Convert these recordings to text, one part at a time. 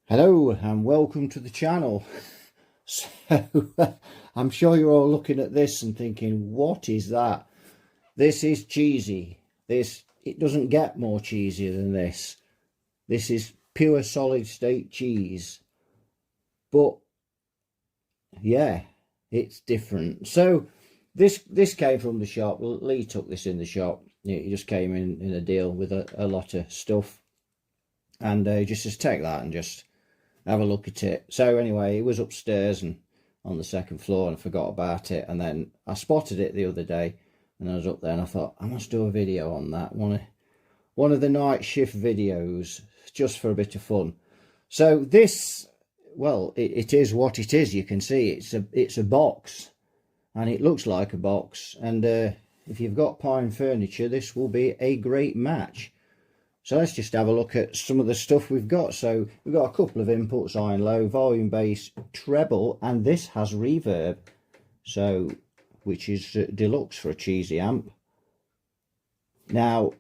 Hello and welcome to the channel. So I'm sure you're all looking at this and thinking, what is that? This is cheesy. It doesn't get more cheesier than this. This is pure solid state cheese. But yeah, it's different. So this came from the shop. Well, Lee took this in the shop. He just came in a deal with a lot of stuff. And he just says, take that and just have a look at it. So anyway, it was upstairs and on the second floor, and I forgot about it. And then I spotted it the other day, and I was up there, and I thought I must do a video on that. One of the night shift videos, just for a bit of fun. So this, well, it is what it is. You can see it's a box, and it looks like a box. And if you've got pine furniture, this will be a great match. So let's just have a look at some of the stuff we've got. So we've got a couple of inputs, high and low, volume, bass, treble, and this has reverb, so which is deluxe for a cheesy amp. Now,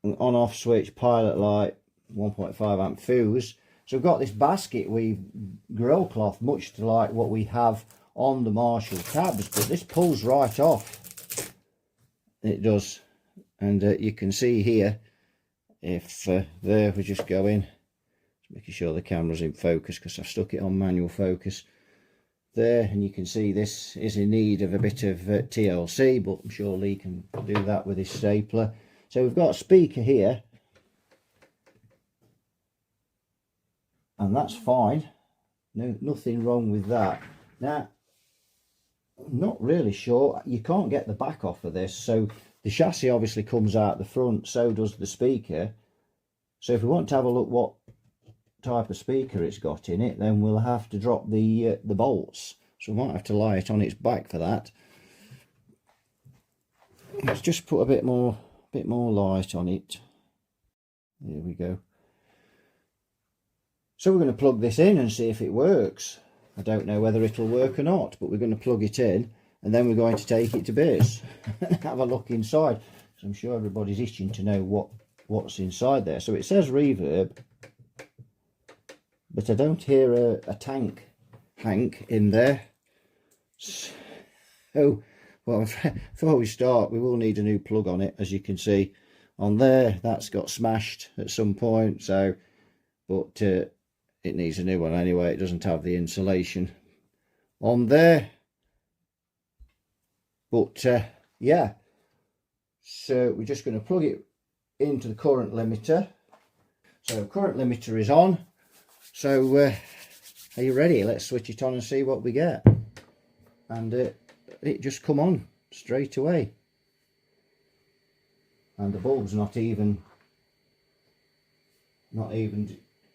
on off switch, pilot light, 1.5 amp fuse. So we've got this basket weave grill cloth, much to like what we have on the Marshall cabs, but this pulls right off. It does, and you can see here. If there we just go in, making sure the camera's in focus because I've stuck it on manual focus there, and you can see this is in need of a bit of TLC, but I'm sure Lee can do that with his stapler. So we've got a speaker here, and that's fine. Nothing wrong with that. Now, I'm not really sure, you can't get the back off of this, so the chassis obviously comes out the front, so does the speaker. So if we want to have a look what type of speaker it's got in it, then we'll have to drop the bolts. So we might have to lie it on its back for that. Let's just put a bit more light on it. There we go. So we're going to plug this in and see if it works. I don't know whether it'll work or not, but we're going to plug it in. And then we're going to take it to base and have a look inside. So I'm sure everybody's itching to know what's inside there. So it says reverb, but I don't hear a tank Hank in there. So, well, before we start, we will need a new plug on it. As you can see on there, that's got smashed at some point. So, but it needs a new one anyway. It doesn't have the insulation on there. But yeah, so we're just going to plug it into the current limiter. So current limiter is on. So are you ready? Let's switch it on and see what we get. And it just come on straight away. And the bulb's not even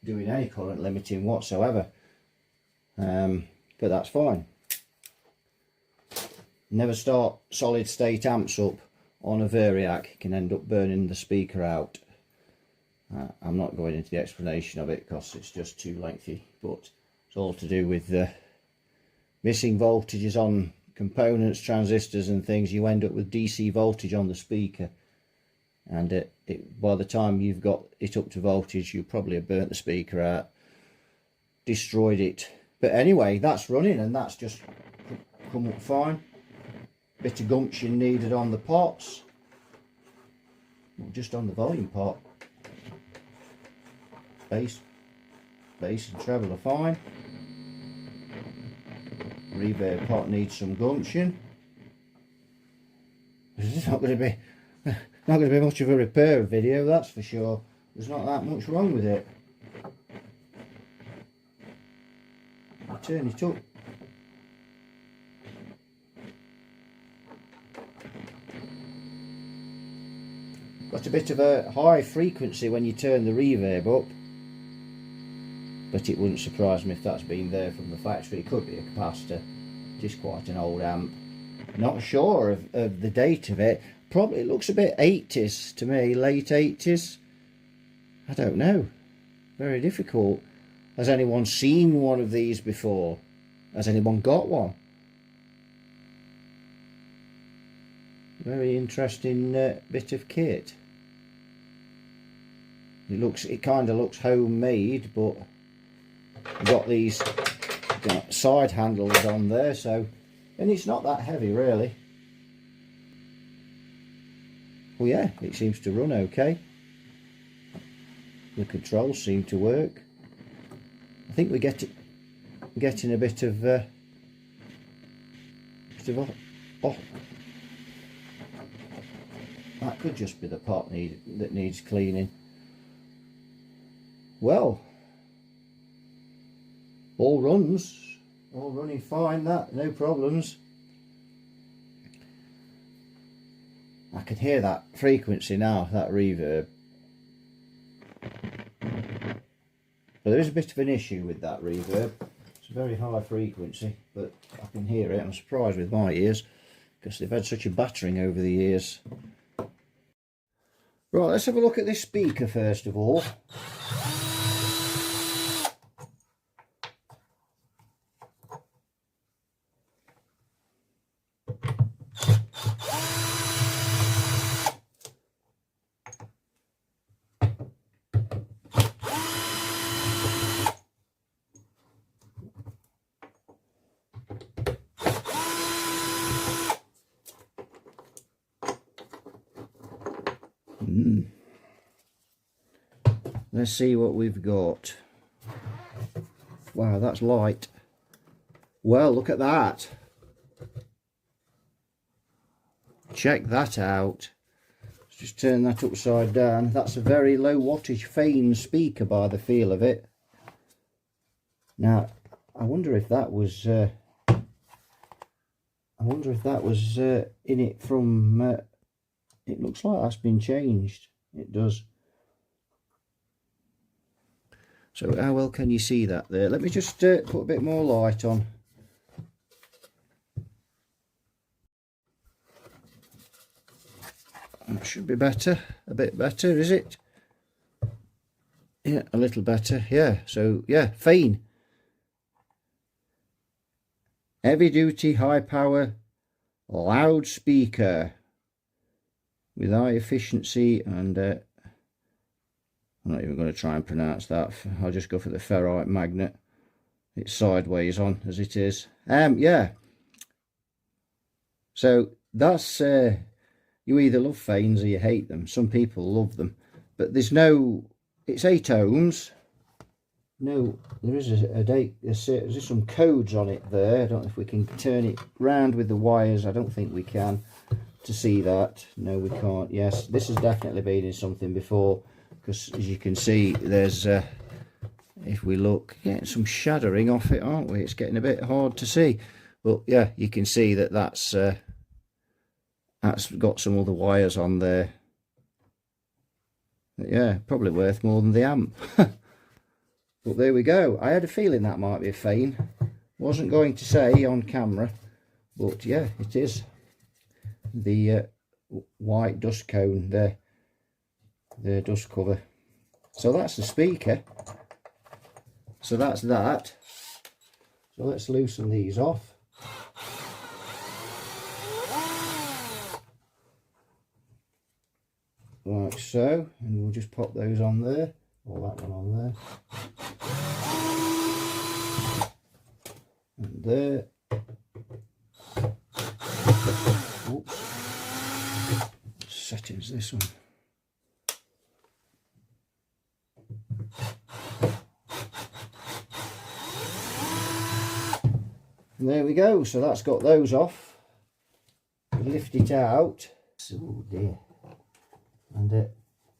doing any current limiting whatsoever. But that's fine. Never start solid state amps up on a Variac. You can end up burning the speaker out. I'm not going into the explanation of it because it's just too lengthy, but it's all to do with missing voltages on components, transistors and things. You end up with DC voltage on the speaker, and by the time you've got it up to voltage, you probably have burnt the speaker out, destroyed it. But anyway, that's running and that's just come up fine. Bit of gumption needed on the pots, well, just on the volume pot. Bass and treble are fine. Reverb pot needs some gumption. It's not going to be much of a repair video, that's for sure. There's not that much wrong with it. I'll turn it up. Got a bit of a high frequency when you turn the reverb up, but it wouldn't surprise me if that's been there from the factory. It could be a capacitor. It is quite an old amp. Not sure of the date of it. Probably it looks a bit 80s to me, late 80s. I don't know. Very difficult. Has anyone seen one of these before? Has anyone got one? Very interesting bit of kit. It kind of looks homemade, but got these side handles on there, so, and it's not that heavy really. Well, yeah, it seems to run okay. The controls seem to work. I think we're getting a bit of oh, that could just be the pot that needs cleaning. Well, all running fine, that, no problems. I can hear that frequency now, that reverb. But there is a bit of an issue with that reverb. It's a very high frequency, but I can hear it. I'm surprised with my ears because they've had such a battering over the years. Right, let's have a look at this speaker first of all. Let's see what we've got. Wow, that's light. Well, look at that. Check that out. Let's just turn that upside down. That's a very low wattage Fane speaker by the feel of it. Now, I wonder if that was in it from it looks like that's been changed. It does. So how well can you see that there? Let me just put a bit more light on. That should be better, a bit better, is it? Yeah, a little better, yeah. So yeah, Fane. Heavy duty, high power, loudspeaker with high efficiency and I'm not even going to try and pronounce that. I'll just go for the ferrite magnet. It's sideways on as it is. Yeah. So that's you either love Fanes or you hate them. Some people love them, but there's no. It's 8 ohms. No, there is there's some codes on it there. I don't know if we can turn it round with the wires. I don't think we can to see that. No, we can't. Yes, this has definitely been in something before. Because as you can see, there's if we look, getting some shattering off it, aren't we? It's getting a bit hard to see, but yeah, you can see that that's got some other wires on there. But yeah, probably worth more than the amp. But there we go. I had a feeling that might be a Fane. Wasn't going to say on camera, but yeah, it is. The white dust cone there. The dust cover. So that's the speaker. So that's that. So let's loosen these off. Like so, and we'll just pop those on there, or that one on there. And there. Oops. Settings this one. And there we go, so that's got those off. Lift it out. Oh dear. And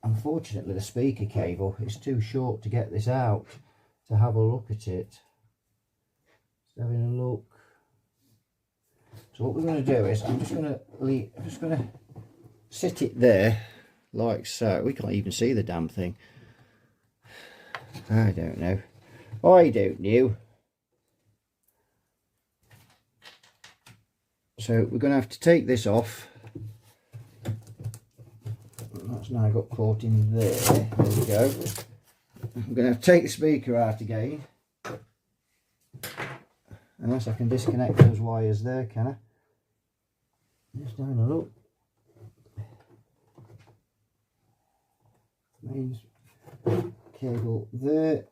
unfortunately the speaker cable is too short to get this out to have a look at it. Just having a look. So what we're going to do is I'm just going to sit it there like so. We can't even see the damn thing. I don't know. I don't know. So we're going to have to take this off. That's now got caught in there. There we go. I'm going to have to take the speaker out again. Unless I can disconnect those wires there, can I? Just having a look. Mains cable there.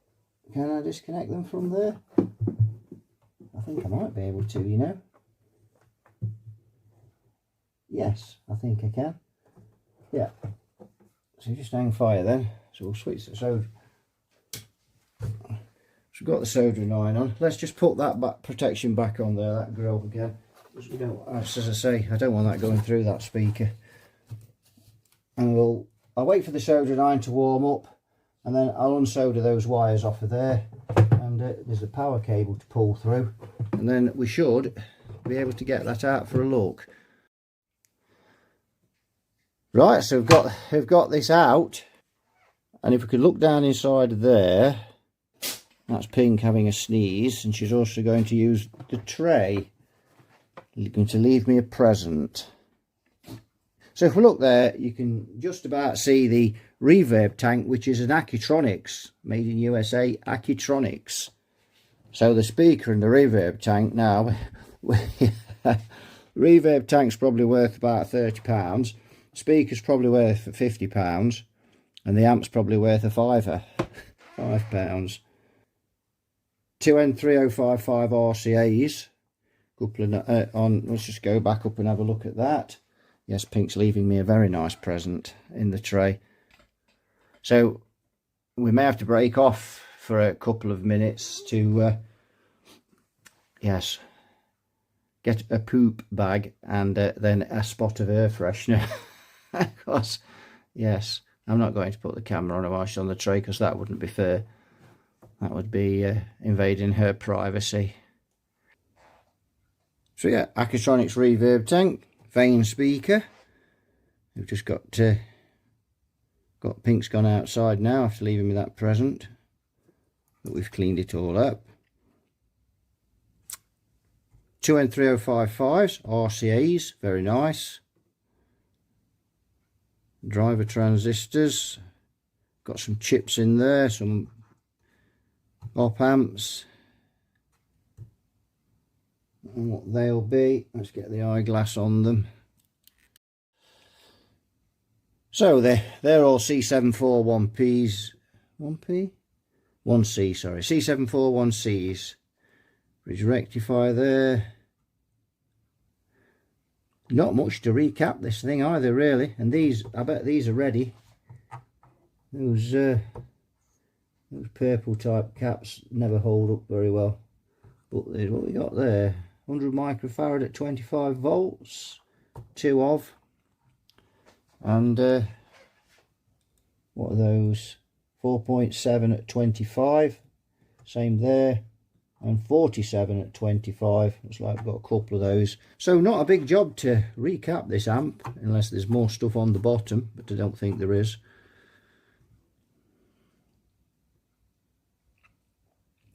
can I disconnect them from there? I think I might be able to, you know. Yes, I think I can. Yeah. So just hang fire then. So we'll switch the solder. So we've got the soldering iron on. Let's just put that back protection back on there, that grill again. Because we don't, as I say, I don't want that going through that speaker. And I'll wait for the soldering iron to warm up, and then I'll unsolder those wires off of there. And there's a power cable to pull through, and then we should be able to get that out for a look. Right, so we've got this out, and if we could look down inside of there, that's Pink having a sneeze, and she's also going to use the tray. She's going to leave me a present. So if we look there, you can just about see the reverb tank, which is an Accutronics, made in USA, Accutronics. So the speaker and the reverb tank now, reverb tank's probably worth about £30, speaker's probably worth £50, and the amp's probably worth a fiver, £5. Two N3055 RCAs, couple of on. Let's just go back up and have a look at that. Yes, Pink's leaving me a very nice present in the tray. So we may have to break off for a couple of minutes to, yes, get a poop bag and then a spot of air freshener. Because, yes, I'm not going to put the camera on while she's on the tray, because that wouldn't be fair. That would be invading her privacy. So yeah, Accutronics reverb tank. Vane speaker. We've just got Pink's gone outside now after leaving me that present, but we've cleaned it all up. Two N3055s RCAs, very nice. Driver transistors, got some chips in there, some op amps. And what they'll be, let's get the eyeglass on them. So they're all C741Ps, 1P? 1C, sorry, C741Cs. Bridge rectifier there. Not much to recap this thing either, really. And these, I bet these are ready. Those purple type caps never hold up very well. But there's what we got there. 100 microfarad at 25 volts, 2 of, and what are those? 4.7 at 25, same there, and 47 at 25. Looks like I've got a couple of those. So not a big job to recap this amp, unless there's more stuff on the bottom, but I don't think there is.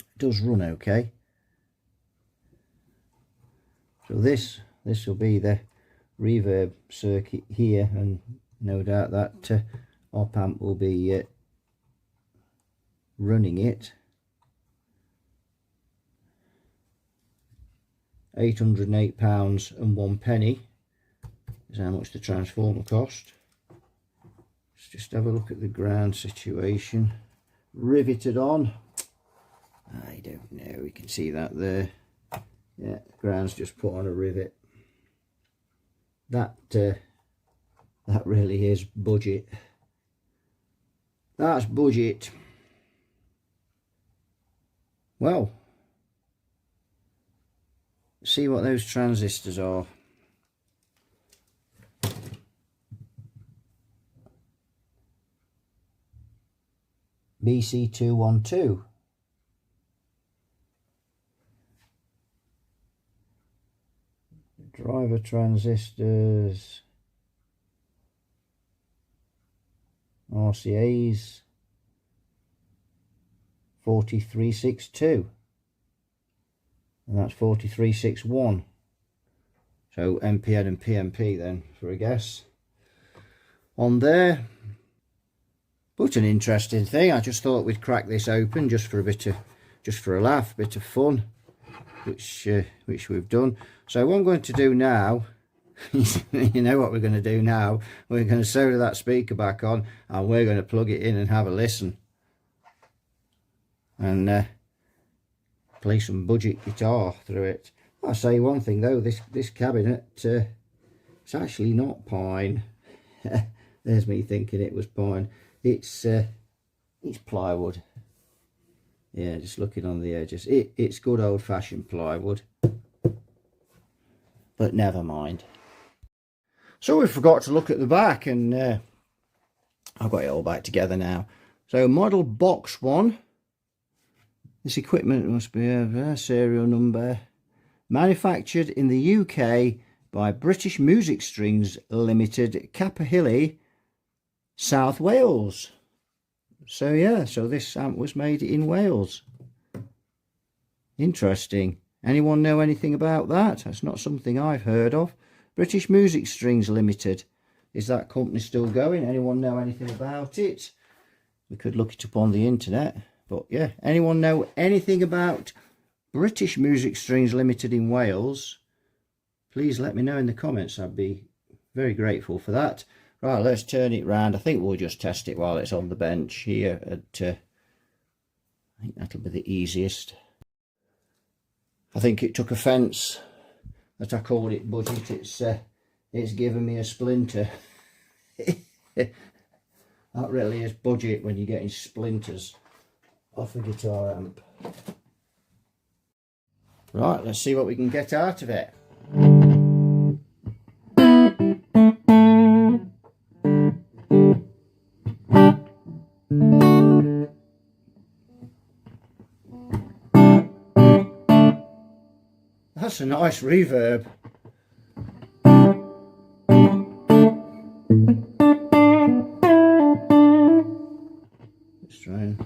It does run okay. So this will be the reverb circuit here, and no doubt that op amp will be running it. £808 and 1 penny is how much the transformer cost. Let's just have a look at the ground situation. Riveted on. I don't know, we can see that there. Yeah, the ground's just put on a rivet. That really is budget. That's budget. Well, see what those transistors are. BC212. Driver transistors, RCAs, 4362, and that's 4361. So NPN and PNP then for a guess on there. But an interesting thing. I just thought we'd crack this open just for a bit of, just for a laugh, bit of fun, which we've done. So what I'm going to do now, you know what we're going to do now, we're going to solder that speaker back on, and we're going to plug it in and have a listen. and play some budget guitar through it. I'll say one thing though, this cabinet, it's actually not pine. There's me thinking it was pine. It's plywood. Yeah, just looking on the edges. It's good old-fashioned plywood. But never mind. So we forgot to look at the back, and I've got it all back together now. So model box 1. This equipment must be a serial number. Manufactured in the UK by British Music Strings Limited, Caperhilly, South Wales. So yeah, so this amp was made in Wales. Interesting. Anyone know anything about that? That's not something I've heard of. British Music Strings Limited. Is that company still going? Anyone know anything about it? We could look it up on the internet. But yeah, anyone know anything about British Music Strings Limited in Wales? Please let me know in the comments. I'd be very grateful for that. Right, let's turn it round. I think we'll just test it while it's on the bench here. I think that'll be the easiest. I think it took offence that I called it budget. It's given me a splinter. That really is budget when you're getting splinters off a guitar amp. Right, let's see what we can get out of it. That's a nice reverb. Let's try and...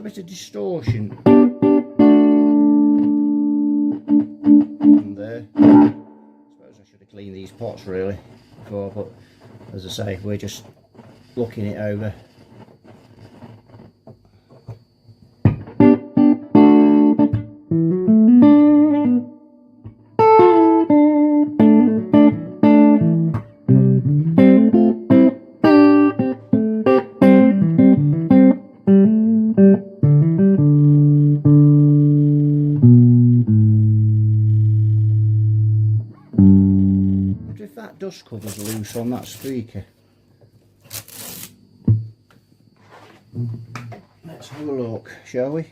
bit of distortion on there. I suppose I should have cleaned these pots really before, but as I say, we're just looking it over. If that dust cover's loose on that speaker. Let's have a look, shall we?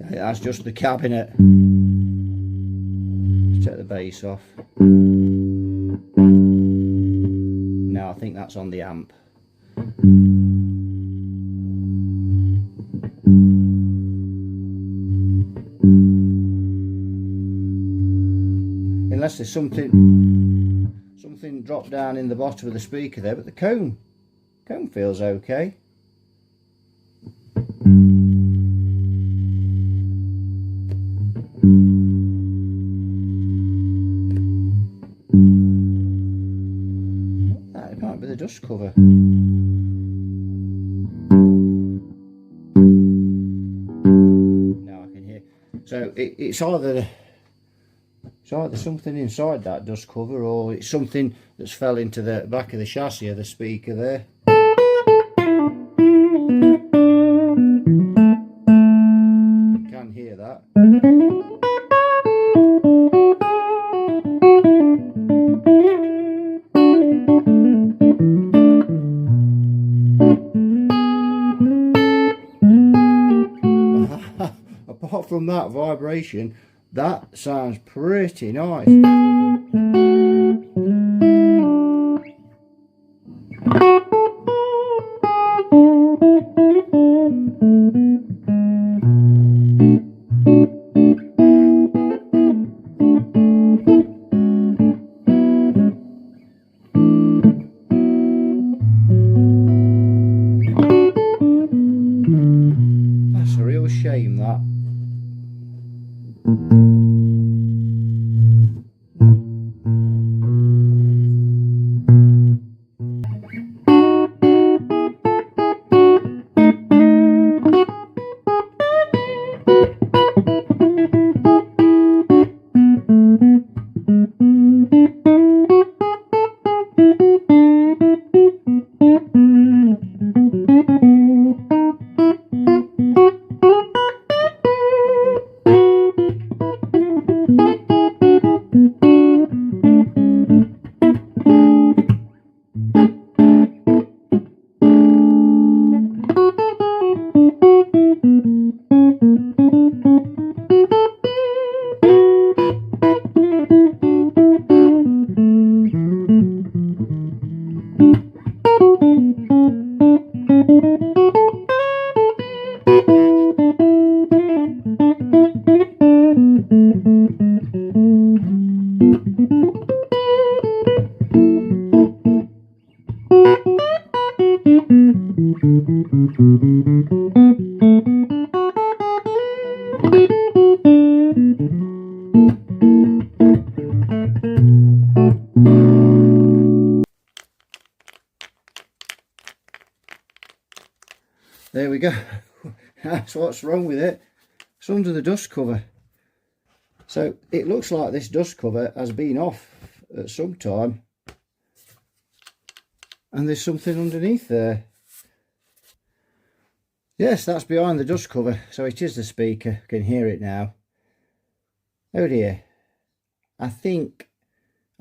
That's just the cabinet. Take the bass off. No, I think that's on the amp. Unless there's something dropped down in the bottom of the speaker there, but the cone feels okay. That might be the dust cover. Now I can hear. So it's either something inside that dust cover, or it's something that's fell into the back of the chassis of the speaker there. You can hear that. Apart from that vibration, that sounds pretty nice. There we go. That's what's wrong with it. It's under the dust cover. So it looks like this dust cover has been off at some time, and there's something underneath there. Yes, that's behind the dust cover, so it is the speaker. I can hear it now. Oh dear. I think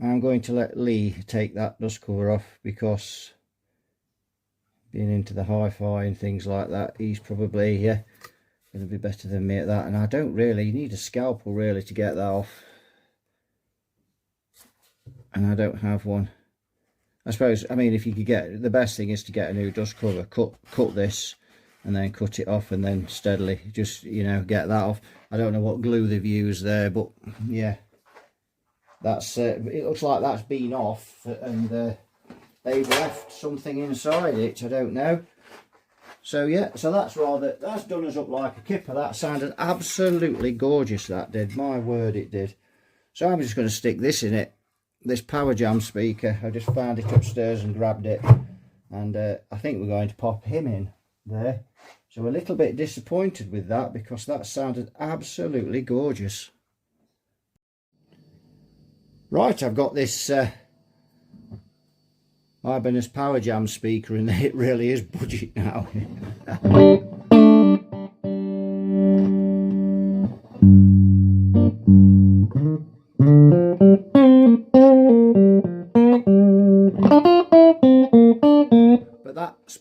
I'm going to let Lee take that dust cover off, because being into the hi-fi and things like that, he's probably going to be better than me at that. And I don't really need a scalpel really to get that off, and I don't have one. I suppose, I mean, if you could get, the best thing is to get a new dust cover, cut this and then cut it off, and then steadily just, you know, get that off. I don't know what glue they've used there, but yeah, that's it looks like that's been off, and they've left something inside it, I don't know. So yeah, so that's done us up like a kipper. That sounded absolutely gorgeous, that did. My word, it did. So I'm just going to stick this in it, this Power Jam speaker. I just found it upstairs and grabbed it, and I think we're going to pop him in there. So a little bit disappointed with that, because that sounded absolutely gorgeous. Right, I've got this Ibanez Power Jam speaker, and it really is budget now.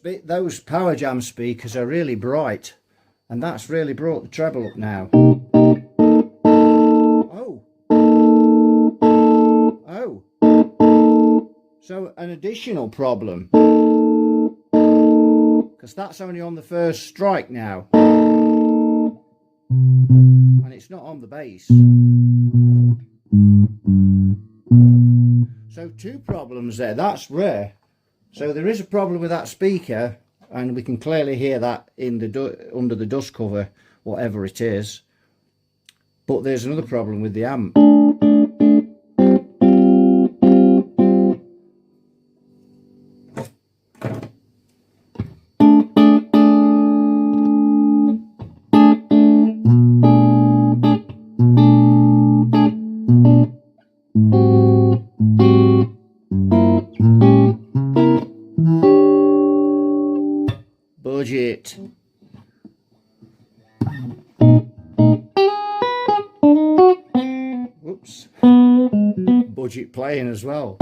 But those Power Jam speakers are really bright, and that's really brought the treble up now. So an additional problem, because that's only on the first strike now, and it's not on the bass. So two problems there. That's rare. So there is a problem with that speaker, and we can clearly hear that in the under the dust cover, whatever it is. But there's another problem with the amp. Budget. Whoops. Budget playing as well.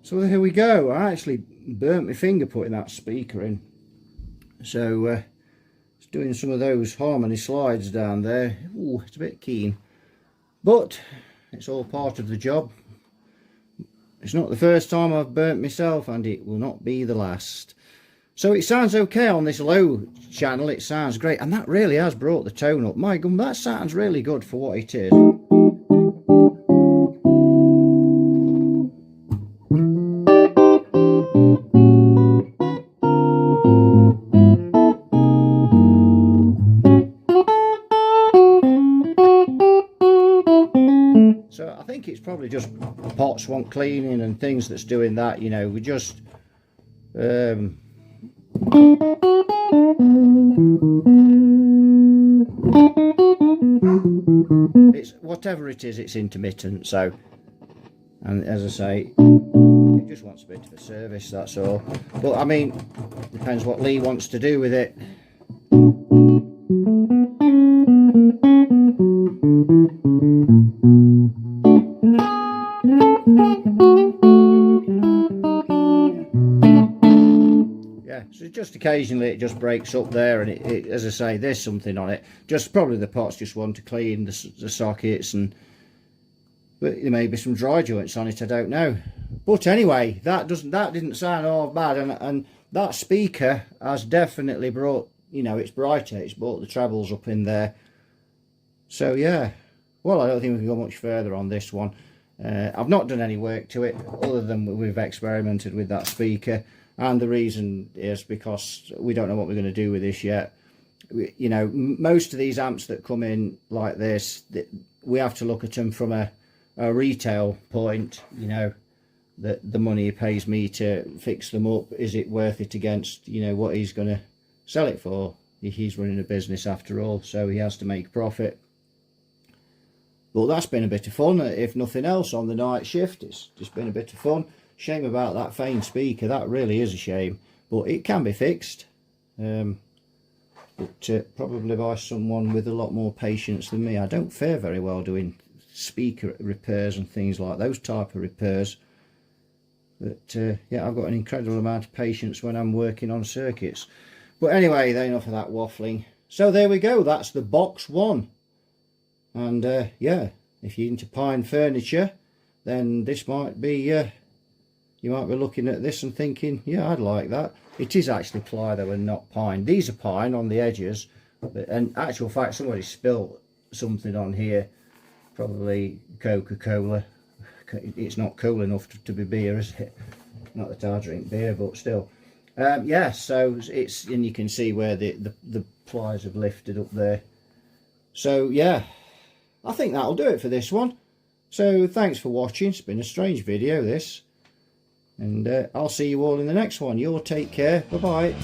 So there we go. I actually burnt my finger putting that speaker in. So it's doing some of those harmony slides down there. Ooh, it's a bit keen. But it's all part of the job. It's not the first time I've burnt myself, and it will not be the last. So it sounds okay on this low channel. It sounds great, and that really has brought the tone up. My God, that sounds really good for what it is. So I think it's probably just pots want cleaning and things that's doing that, you know. We just it's whatever it is, it's intermittent. So, and as I say, it just wants a bit of a service, that's all. But I mean, depends what Lee wants to do with it. Yeah, so just occasionally it just breaks up there, and it as I say, there's something on it. Just probably the pots just want to clean the sockets, and but there may be some dry joints on it, I don't know. But anyway, that didn't sound all bad, and that speaker has definitely brought, you know, it's brighter, it's brought the trebles up in there. So yeah, well, I don't think we can go much further on this one. I've not done any work to it other than we've experimented with that speaker, and the reason is because we don't know what we're going to do with this yet. You know, most of these amps that come in like this, we have to look at them from a retail point. You know, the money he pays me to fix them up, is it worth it against, you know, what he's going to sell it for? He's running a business after all, so he has to make profit. But that's been a bit of fun, if nothing else, on the night shift. It's just been a bit of fun. Shame about that faint speaker, that really is a shame, but it can be fixed. But probably by someone with a lot more patience than me. I don't fare very well doing speaker repairs and things like those type of repairs. But yeah, I've got an incredible amount of patience when I'm working on circuits. But anyway, enough of that waffling. So there we go, that's the box one. And yeah, if you're into pine furniture, then this might be, you might be looking at this and thinking, yeah, I'd like that. It is actually ply though, and not pine. These are pine on the edges, but in actual fact, somebody spilled something on here, probably Coca-Cola. It's not cool enough to be beer, is it? Not that I drink beer, but still. Yeah, so it's, and you can see where the plies have lifted up there. So yeah, I think that'll do it for this one. So thanks for watching. It's been a strange video, this. And I'll see you all in the next one. You all take care. Bye-bye.